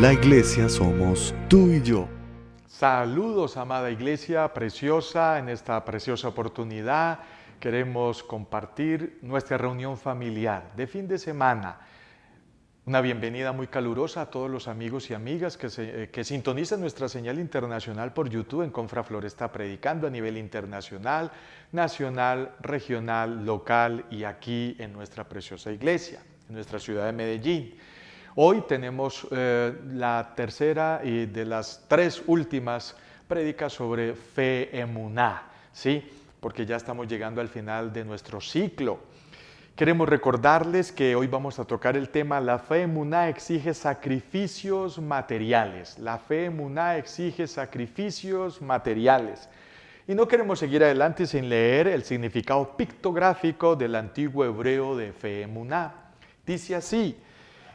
La iglesia somos tú y yo. Saludos, amada iglesia preciosa. En esta preciosa oportunidad queremos compartir nuestra reunión familiar de fin de semana. Una bienvenida muy calurosa a todos los amigos y amigas que sintonizan nuestra señal internacional por YouTube en Confraflor está predicando a nivel internacional, nacional, regional, local y aquí en nuestra preciosa iglesia, en nuestra ciudad de Medellín. Hoy tenemos la tercera y de las tres últimas prédicas sobre fe emuná, ¿sí? Porque ya estamos llegando al final de nuestro ciclo. Queremos recordarles que hoy vamos a tocar el tema la fe emuná exige sacrificios materiales. La fe emuná exige sacrificios materiales. Y no queremos seguir adelante sin leer el significado pictográfico del antiguo hebreo de fe emuná. Dice así: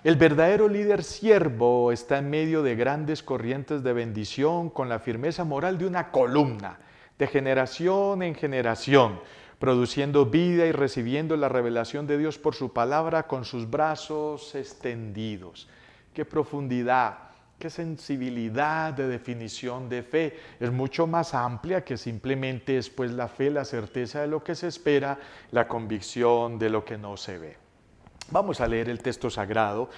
el verdadero líder siervo está en medio de grandes corrientes de bendición con la firmeza moral de una columna, de generación en generación, produciendo vida y recibiendo la revelación de Dios por su palabra con sus brazos extendidos. ¡Qué profundidad! ¡Qué sensibilidad de definición de fe! Es mucho más amplia que simplemente es pues la fe, la certeza de lo que se espera, la convicción de lo que no se ve. Vamos a leer el texto sagrado.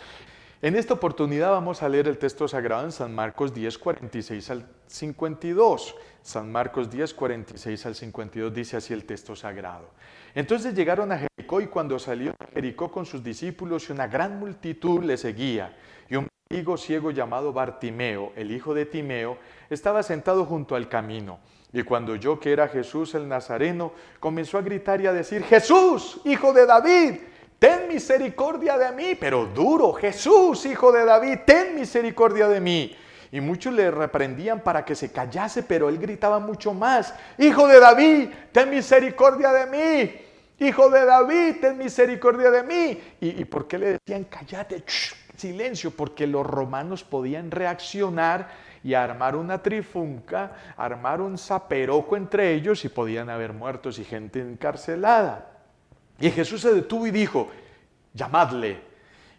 En esta oportunidad vamos a leer el texto sagrado en San Marcos 10, 46 al 52. San Marcos 10, 46 al 52 dice así el texto sagrado. Entonces llegaron a Jericó y cuando salió de Jericó con sus discípulos y una gran multitud le seguía. Y un mendigo ciego llamado Bartimeo, el hijo de Timeo, estaba sentado junto al camino. Y cuando oyó que era Jesús el Nazareno, comenzó a gritar y a decir: ¡Jesús, hijo de David! ¡Ten misericordia de mí! Pero duro: Jesús, hijo de David, ten misericordia de mí. Y muchos le reprendían para que se callase, pero él gritaba mucho más: Hijo de David, ten misericordia de mí. Hijo de David, ten misericordia de mí. ¿Y por qué le decían cállate? Silencio, porque los romanos podían reaccionar y armar una trifunca, armar un zaperoco entre ellos y podían haber muertos y gente encarcelada. Y Jesús se detuvo y dijo: llamadle.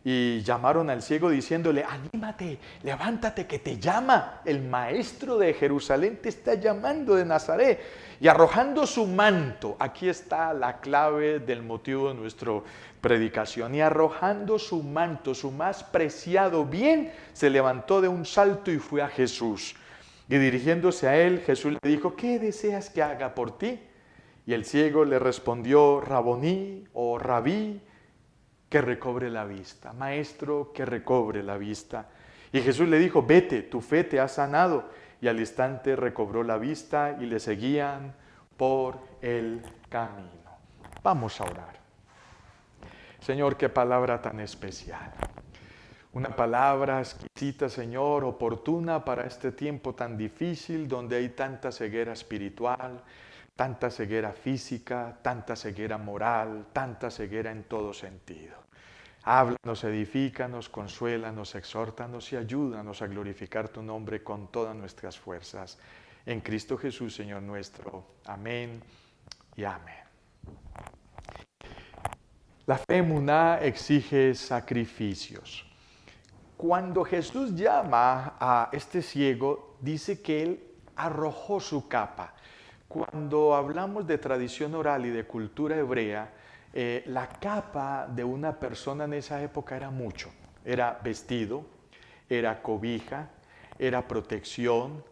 Y llamaron al ciego diciéndole: anímate, levántate que te llama. El maestro de Jerusalén te está llamando de Nazaret. Y arrojando su manto, aquí está la clave del motivo de nuestra predicación. Y arrojando su manto, su más preciado bien, se levantó de un salto y fue a Jesús. Y dirigiéndose a él, Jesús le dijo: ¿qué deseas que haga por ti? Y el ciego le respondió: Raboní o Rabí, que recobre la vista. Maestro, que recobre la vista. Y Jesús le dijo: vete, tu fe te ha sanado. Y al instante recobró la vista y le seguían por el camino. Vamos a orar. Señor, qué palabra tan especial. Una palabra exquisita, Señor, oportuna para este tiempo tan difícil donde hay tanta ceguera espiritual, tanta ceguera física, tanta ceguera moral, tanta ceguera en todo sentido. Háblanos, edifícanos, consuélanos, exhórtanos y ayúdanos a glorificar tu nombre con todas nuestras fuerzas. En Cristo Jesús, Señor nuestro. Amén y amén. La fe emuná exige sacrificios. Cuando Jesús llama a este ciego, dice que él arrojó su capa. Cuando hablamos de tradición oral y de cultura hebrea, la capa de una persona en esa época era mucho. Era vestido, era cobija, era protección,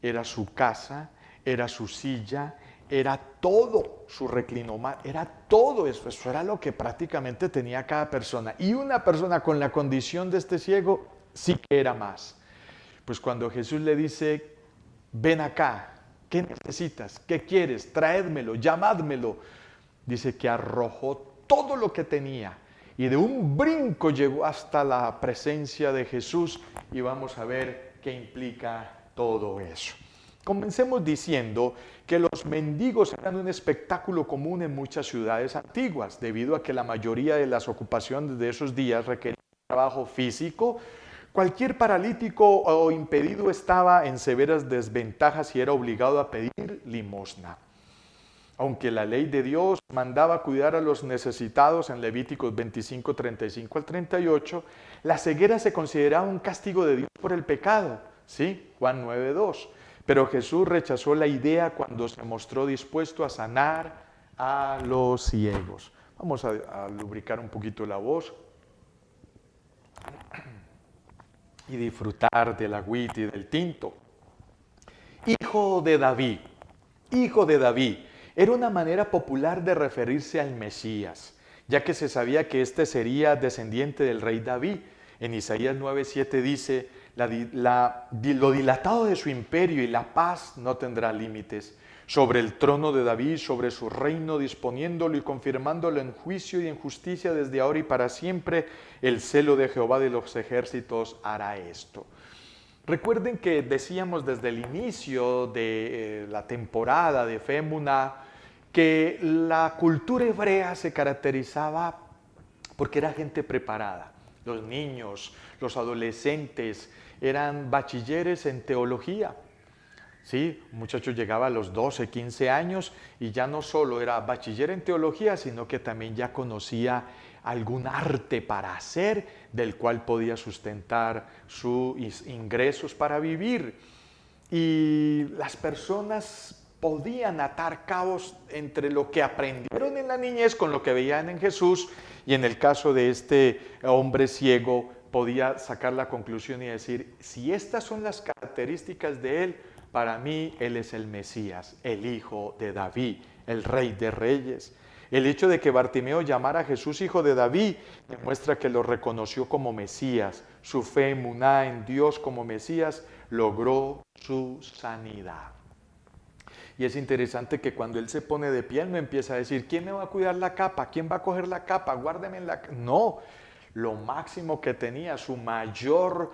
era su casa, era su silla, era todo su reclinomar, era todo eso. Eso era lo que prácticamente tenía cada persona. Y una persona con la condición de este ciego sí que era más. Pues cuando Jesús le dice: ven acá, ¿qué necesitas? ¿Qué quieres? Traédmelo, llamádmelo. Dice que arrojó todo lo que tenía y de un brinco llegó hasta la presencia de Jesús y vamos a ver qué implica todo eso. Comencemos diciendo que los mendigos eran un espectáculo común en muchas ciudades antiguas, debido a que la mayoría de las ocupaciones de esos días requerían trabajo físico. Cualquier paralítico o impedido estaba en severas desventajas y era obligado a pedir limosna. Aunque la ley de Dios mandaba cuidar a los necesitados en Levíticos 25, 35 al 38, la ceguera se consideraba un castigo de Dios por el pecado, ¿sí? Juan 9:2. Pero Jesús rechazó la idea cuando se mostró dispuesto a sanar a los ciegos. Vamos a lubricar un poquito la voz y disfrutar del agüita y del tinto. Hijo de David, hijo de David, era una manera popular de referirse al Mesías, ya que se sabía que éste sería descendiente del rey David. En Isaías 9:7 dice, lo dilatado de su imperio y la paz no tendrá límites. Sobre el trono de David, sobre su reino, disponiéndolo y confirmándolo en juicio y en justicia desde ahora y para siempre, el celo de Jehová de los ejércitos hará esto. Recuerden que decíamos desde el inicio de la temporada de Fe Emuná que la cultura hebrea se caracterizaba porque era gente preparada. Los niños, los adolescentes eran bachilleres en teología. ¿Sí? Un muchacho llegaba a los 12, 15 años y ya no solo era bachiller en teología, sino que también ya conocía algún arte para hacer, del cual podía sustentar sus ingresos para vivir. Y las personas podían atar cabos entre lo que aprendieron en la niñez con lo que veían en Jesús, y en el caso de este hombre ciego podía sacar la conclusión y decir, si estas son las características de él, para mí él es el Mesías, el hijo de David, el rey de reyes. El hecho de que Bartimeo llamara a Jesús hijo de David demuestra que lo reconoció como Mesías. Su fe emuná en Dios como Mesías logró su sanidad. Y es interesante que cuando él se pone de pie, él no empieza a decir, ¿quién me va a cuidar la capa? ¿Quién va a coger la capa? Guárdeme en la capa. No, lo máximo que tenía, su mayor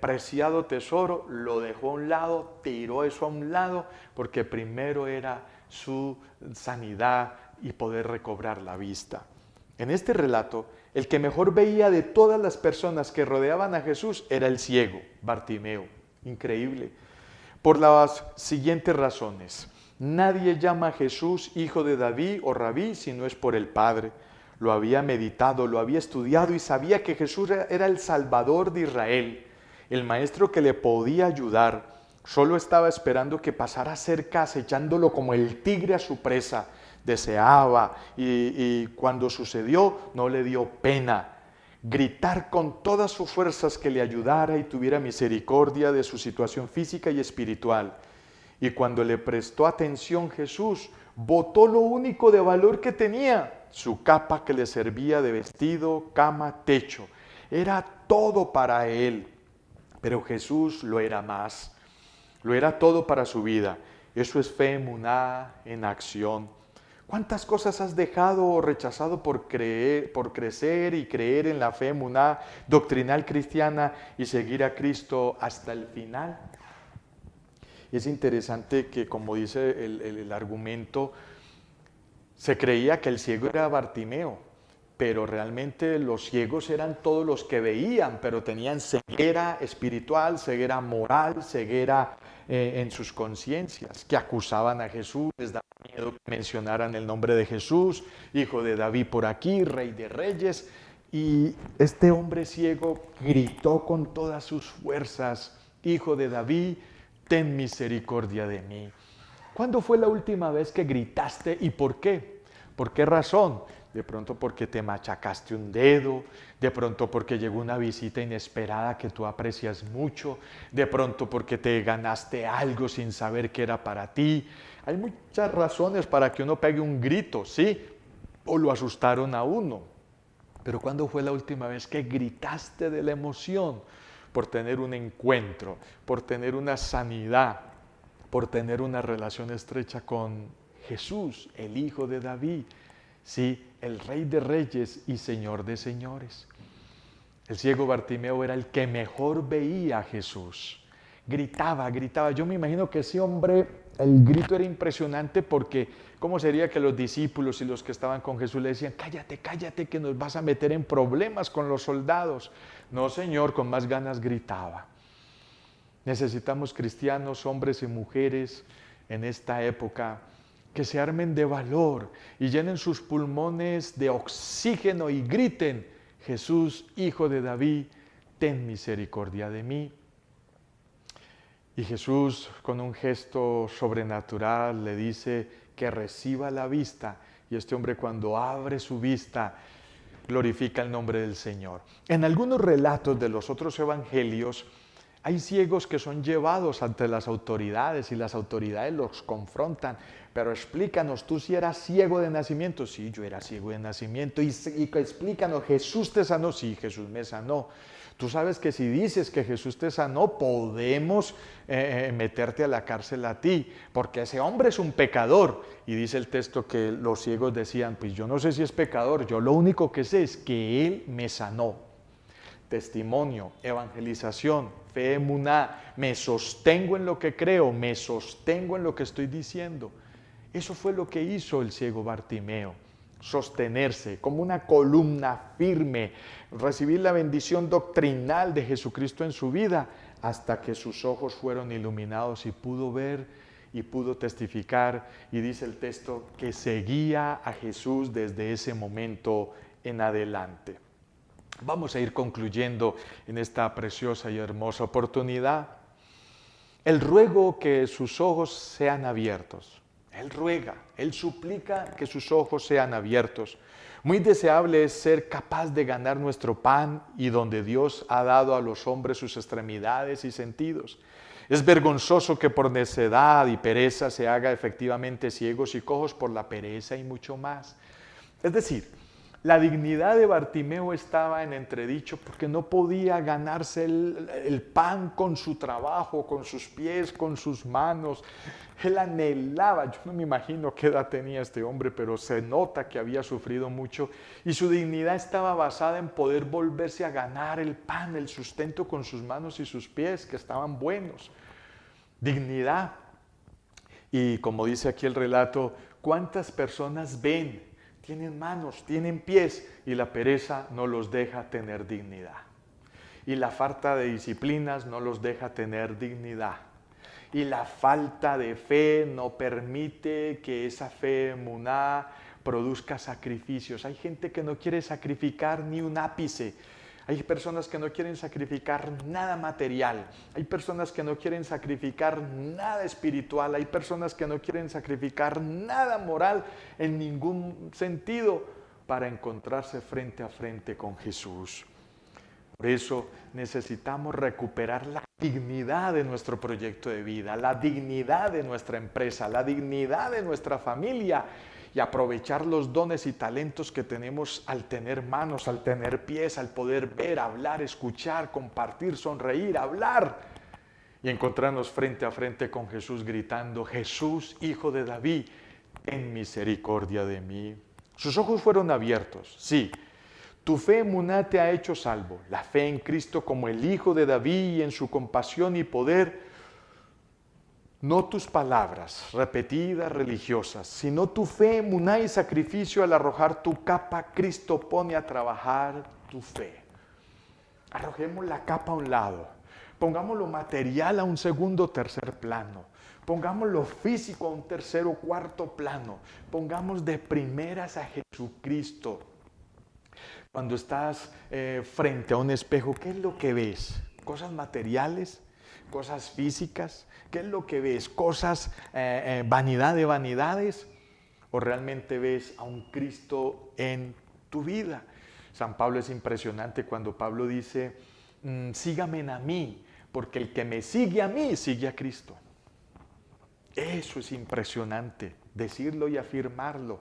preciado tesoro, lo dejó a un lado, tiró eso a un lado, porque primero era su sanidad y poder recobrar la vista. En este relato, el que mejor veía de todas las personas que rodeaban a Jesús era el ciego, Bartimeo. Increíble. Por las siguientes razones. Nadie llama a Jesús hijo de David o rabí si no es por el Padre. Lo había meditado, lo había estudiado y sabía que Jesús era el Salvador de Israel, el maestro que le podía ayudar. Solo estaba esperando que pasara cerca, acechándolo como el tigre a su presa. Deseaba y cuando sucedió no le dio pena. Gritar con todas sus fuerzas que le ayudara y tuviera misericordia de su situación física y espiritual. Y cuando le prestó atención Jesús, botó lo único de valor que tenía, su capa que le servía de vestido, cama, techo. Era todo para él, pero Jesús lo era más. Lo era todo para su vida. Eso es fe emuná en acción. ¿Cuántas cosas has dejado o rechazado por crecer y creer en la fe emuná doctrinal cristiana y seguir a Cristo hasta el final? Es interesante que, como dice el argumento, se creía que el ciego era Bartimeo, pero realmente los ciegos eran todos los que veían, pero tenían ceguera espiritual, ceguera moral, ceguera en sus conciencias, que acusaban a Jesús, les daba miedo que mencionaran el nombre de Jesús, hijo de David por aquí, rey de reyes. Y este hombre ciego gritó con todas sus fuerzas, hijo de David, ten misericordia de mí. ¿Cuándo fue la última vez que gritaste y por qué? ¿Por qué razón? De pronto porque te machacaste un dedo, de pronto porque llegó una visita inesperada que tú aprecias mucho, de pronto porque te ganaste algo sin saber que era para ti. Hay muchas razones para que uno pegue un grito, ¿sí? O lo asustaron a uno. Pero ¿cuándo fue la última vez que gritaste de la emoción por tener un encuentro, por tener una sanidad, por tener una relación estrecha con Jesús, el hijo de David? Sí, el rey de reyes y señor de señores. El ciego Bartimeo era el que mejor veía a Jesús. Gritaba. Yo me imagino que ese hombre, el grito era impresionante porque ¿cómo sería que los discípulos y los que estaban con Jesús le decían, cállate, que nos vas a meter en problemas con los soldados? No, Señor, con más ganas gritaba. Necesitamos cristianos, hombres y mujeres en esta época que se armen de valor y llenen sus pulmones de oxígeno y griten, Jesús, hijo de David, ten misericordia de mí. Y Jesús, con un gesto sobrenatural, le dice que reciba la vista. Y este hombre, cuando abre su vista, glorifica el nombre del Señor. En algunos relatos de los otros evangelios, hay ciegos que son llevados ante las autoridades y las autoridades los confrontan. Pero explícanos, ¿tú si eras ciego de nacimiento? Sí, yo era ciego de nacimiento. Y explícanos, ¿Jesús te sanó? Sí, Jesús me sanó. Tú sabes que si dices que Jesús te sanó, podemos meterte a la cárcel a ti, porque ese hombre es un pecador. Y dice el texto que los ciegos decían, pues yo no sé si es pecador, yo lo único que sé es que Él me sanó. Testimonio, evangelización, fe emuná, me sostengo en lo que creo, me sostengo en lo que estoy diciendo. Eso fue lo que hizo el ciego Bartimeo, sostenerse como una columna firme, recibir la bendición doctrinal de Jesucristo en su vida, hasta que sus ojos fueron iluminados y pudo ver y pudo testificar. Y dice el texto que seguía a Jesús desde ese momento en adelante. Vamos a ir concluyendo en esta preciosa y hermosa oportunidad. Él ruega que sus ojos sean abiertos. Él ruega, Él suplica que sus ojos sean abiertos. Muy deseable es ser capaz de ganar nuestro pan y donde Dios ha dado a los hombres sus extremidades y sentidos. Es vergonzoso que por necedad y pereza se haga efectivamente ciegos y cojos por la pereza y mucho más. Es decir, la dignidad de Bartimeo estaba en entredicho porque no podía ganarse el pan con su trabajo, con sus pies, con sus manos. Él anhelaba, yo no me imagino qué edad tenía este hombre, pero se nota que había sufrido mucho y su dignidad estaba basada en poder volverse a ganar el pan, el sustento con sus manos y sus pies, que estaban buenos. Dignidad. Y como dice aquí el relato, ¿cuántas personas ven? Tienen manos, tienen pies y la pereza no los deja tener dignidad. Y la falta de disciplinas no los deja tener dignidad. Y la falta de fe no permite que esa fe emuná produzca sacrificios. Hay gente que no quiere sacrificar ni un ápice. Hay personas que no quieren sacrificar nada material. Hay personas que no quieren sacrificar nada espiritual. Hay personas que no quieren sacrificar nada moral en ningún sentido para encontrarse frente a frente con Jesús. Por eso necesitamos recuperar la dignidad de nuestro proyecto de vida, la dignidad de nuestra empresa, la dignidad de nuestra familia y aprovechar los dones y talentos que tenemos al tener manos, al tener pies, al poder ver, hablar, escuchar, compartir, sonreír, hablar y encontrarnos frente a frente con Jesús gritando, Jesús, Hijo de David, ten misericordia de mí. Sus ojos fueron abiertos, sí. Tu fe emuná te ha hecho salvo. La fe en Cristo como el Hijo de David y en su compasión y poder, no tus palabras repetidas religiosas, sino tu fe emuná y sacrificio al arrojar tu capa, Cristo pone a trabajar tu fe. Arrojemos la capa a un lado, pongamos lo material a un segundo o tercer plano, pongamos lo físico a un tercer o cuarto plano, pongamos de primeras a Jesucristo. Cuando estás frente a un espejo, ¿qué es lo que ves? ¿Cosas materiales? ¿Cosas físicas? ¿Qué es lo que ves? ¿Cosas, vanidad de vanidades? ¿O realmente ves a un Cristo en tu vida? San Pablo es impresionante cuando Pablo dice, sígame a mí, porque el que me sigue a mí, sigue a Cristo. Eso es impresionante, decirlo y afirmarlo.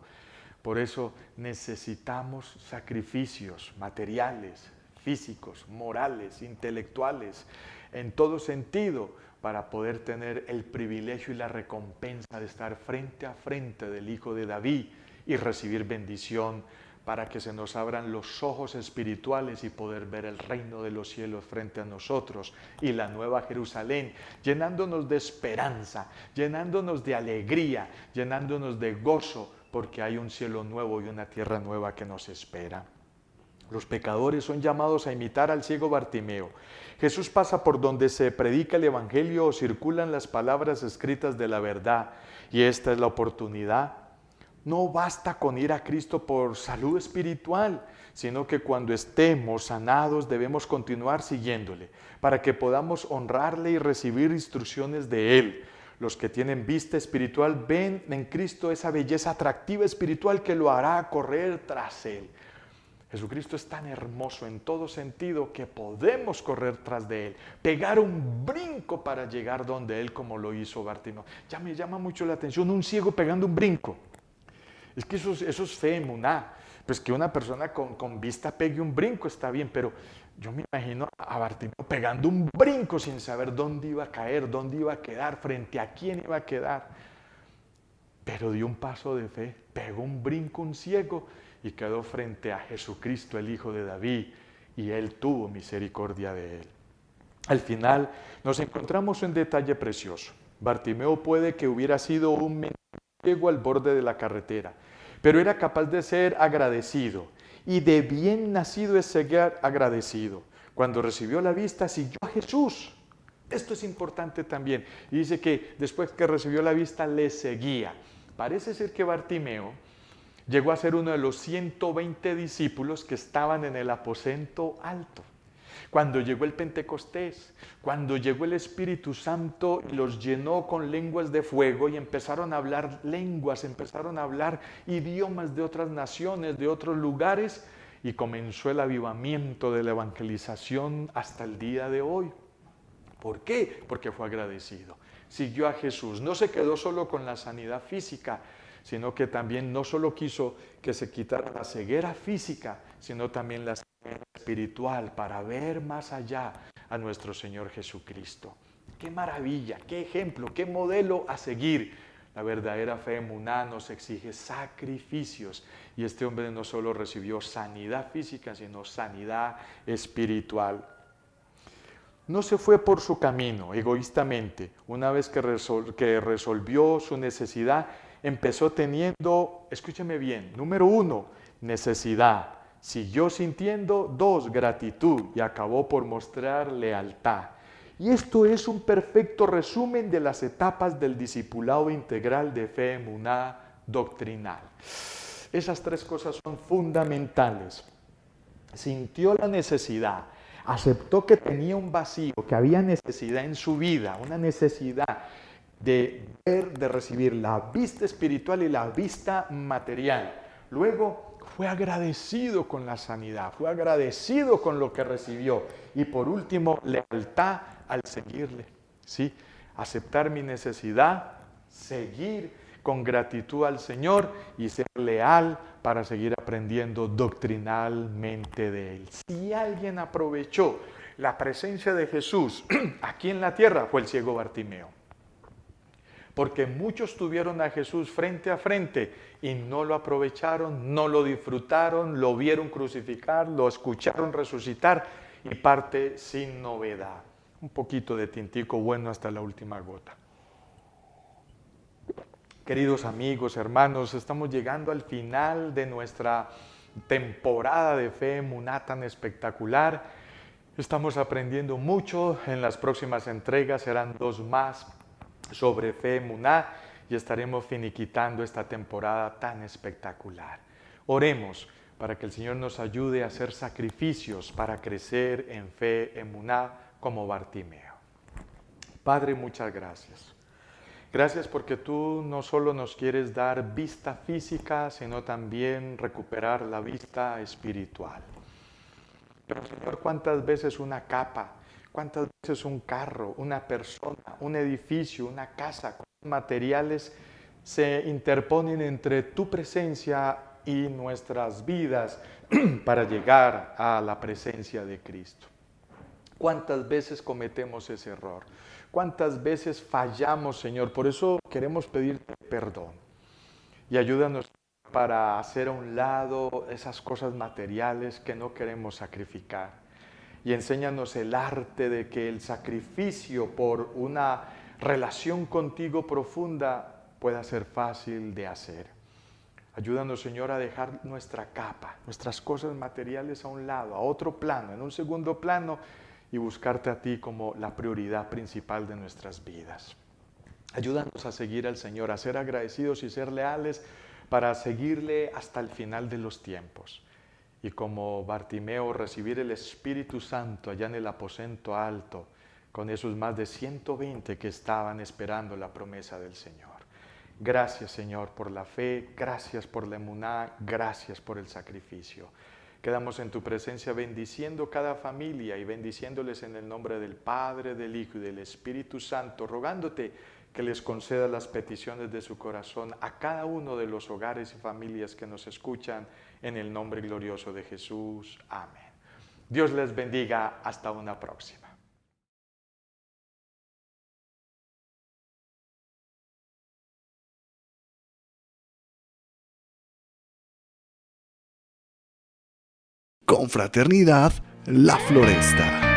Por eso necesitamos sacrificios materiales, físicos, morales, intelectuales, en todo sentido, para poder tener el privilegio y la recompensa de estar frente a frente del Hijo de David y recibir bendición para que se nos abran los ojos espirituales y poder ver el reino de los cielos frente a nosotros y la nueva Jerusalén, llenándonos de esperanza, llenándonos de alegría, llenándonos de gozo, porque hay un cielo nuevo y una tierra nueva que nos espera. Los pecadores son llamados a imitar al ciego Bartimeo. Jesús pasa por donde se predica el Evangelio o circulan las palabras escritas de la verdad, y esta es la oportunidad No basta con ir a Cristo por salud espiritual, sino que cuando estemos sanados debemos continuar siguiéndole para que podamos honrarle y recibir instrucciones de Él. Los que tienen vista espiritual ven en Cristo esa belleza atractiva espiritual que lo hará correr tras Él. Jesucristo es tan hermoso en todo sentido que podemos correr tras de Él, pegar un brinco para llegar donde Él como lo hizo Bartimeo. Ya me llama mucho la atención un ciego pegando un brinco. Es que eso es fe emuná. Pues que una persona con vista pegue un brinco está bien, pero yo me imagino a Bartimeo pegando un brinco sin saber dónde iba a caer, dónde iba a quedar, frente a quién iba a quedar. Pero dio un paso de fe, pegó un brinco un ciego y quedó frente a Jesucristo, el Hijo de David, y Él tuvo misericordia de él. Al final nos encontramos un detalle precioso. Bartimeo puede que hubiera sido un ciego al borde de la carretera, pero era capaz de ser agradecido, y de bien nacido es ser agradecido. Cuando recibió la vista, siguió a Jesús. Esto es importante también. Y dice que después que recibió la vista, le seguía. Parece ser que Bartimeo llegó a ser uno de los 120 discípulos que estaban en el aposento alto. Cuando llegó el Pentecostés, cuando llegó el Espíritu Santo y los llenó con lenguas de fuego y empezaron a hablar lenguas, empezaron a hablar idiomas de otras naciones, de otros lugares, y comenzó el avivamiento de la evangelización hasta el día de hoy. ¿Por qué? Porque fue agradecido. Siguió a Jesús. No se quedó solo con la sanidad física, sino que también no solo quiso que se quitara la ceguera física, sino también la ceguera espiritual para ver más allá a nuestro Señor Jesucristo. ¡Qué maravilla! ¡Qué ejemplo! ¡Qué modelo a seguir! La verdadera fe emuná nos exige sacrificios y este hombre no solo recibió sanidad física, sino sanidad espiritual. No se fue por su camino egoístamente. Una vez que resolvió su necesidad, empezó teniendo, escúcheme bien, número 1, necesidad. Siguió sintiendo, 2, gratitud y acabó por mostrar lealtad. Y esto es un perfecto resumen de las etapas del discipulado integral de fe emuná doctrinal. Esas 3 cosas son fundamentales. Sintió la necesidad. Aceptó que tenía un vacío, que había necesidad en su vida, una necesidad de ver, de recibir la vista espiritual y la vista material. Luego fue agradecido con la sanidad, fue agradecido con lo que recibió. Y por último, lealtad al seguirle. ¿Sí? Aceptar mi necesidad, seguir con gratitud al Señor y ser leal para seguir aprendiendo doctrinalmente de Él. Si alguien aprovechó la presencia de Jesús aquí en la tierra, fue el ciego Bartimeo. Porque muchos tuvieron a Jesús frente a frente y no lo aprovecharon, no lo disfrutaron, lo vieron crucificar, lo escucharon resucitar y parte sin novedad. Un poquito de tintico bueno hasta la última gota. Queridos amigos, hermanos, estamos llegando al final de nuestra temporada de fe emuná tan espectacular. Estamos aprendiendo mucho. En las próximas entregas serán 2 más sobre fe emuná y estaremos finiquitando esta temporada tan espectacular. Oremos para que el Señor nos ayude a hacer sacrificios para crecer en fe emuná como Bartimeo. Padre, muchas gracias. Gracias porque tú no solo nos quieres dar vista física, sino también recuperar la vista espiritual. Pero Señor, ¿cuántas veces una capa, cuántas veces un carro, una persona, un edificio, una casa, materiales se interponen entre tu presencia y nuestras vidas para llegar a la presencia de Cristo? ¿Cuántas veces cometemos ese error? ¿Cuántas veces fallamos, Señor? Por eso queremos pedirte perdón. Y ayúdanos para hacer a un lado esas cosas materiales que no queremos sacrificar. Y enséñanos el arte de que el sacrificio por una relación contigo profunda pueda ser fácil de hacer. Ayúdanos, Señor, a dejar nuestra capa, nuestras cosas materiales a un lado, a otro plano, en un segundo plano, y buscarte a ti como la prioridad principal de nuestras vidas. Ayúdanos a seguir al Señor, a ser agradecidos y ser leales para seguirle hasta el final de los tiempos. Y como Bartimeo, recibir el Espíritu Santo allá en el aposento alto, con esos más de 120 que estaban esperando la promesa del Señor. Gracias, Señor, por la fe, gracias por la emuná, gracias por el sacrificio. Quedamos en tu presencia bendiciendo cada familia y bendiciéndoles en el nombre del Padre, del Hijo y del Espíritu Santo, rogándote que les conceda las peticiones de su corazón a cada uno de los hogares y familias que nos escuchan en el nombre glorioso de Jesús. Amén. Dios les bendiga. Hasta una próxima. Confraternidad La Floresta.